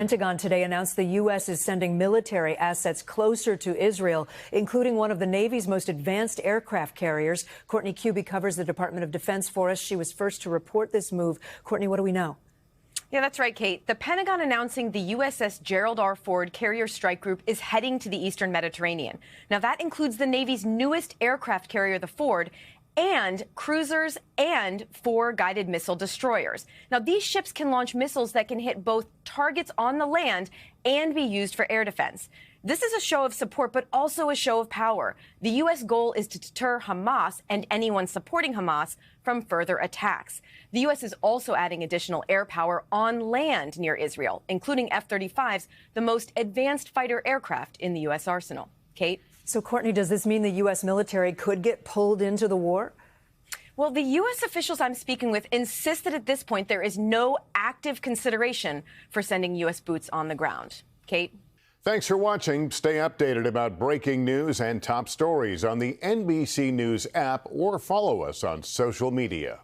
Pentagon today announced the U.S. is sending military assets closer to Israel, including one of the Navy's most advanced aircraft carriers. Courtney Kube covers the Department of Defense for us. She was first to report this move. Courtney, what do we know? Yeah, that's right, Kate. The Pentagon announcing the USS Gerald R. carrier strike group is heading to the eastern Mediterranean. Now, that includes the Navy's newest aircraft carrier, the Ford, and cruisers and 4 guided missile destroyers. Now, these ships can launch missiles that can hit both targets on the land and be used for air defense. This is a show of support, but also a show of power. The U.S. goal is to deter Hamas and anyone supporting Hamas from further attacks. The U.S. is also adding additional air power on land near Israel, including F-35s, the most advanced fighter aircraft in the U.S. arsenal. Kate? So, Courtney, does this mean the U.S. military could get pulled into the war? Well, the U.S. officials I'm speaking with insist that at this point there is no active consideration for sending U.S. boots on the ground. Kate? Thanks for watching. Stay updated about breaking news and top stories on the NBC News app or follow us on social media.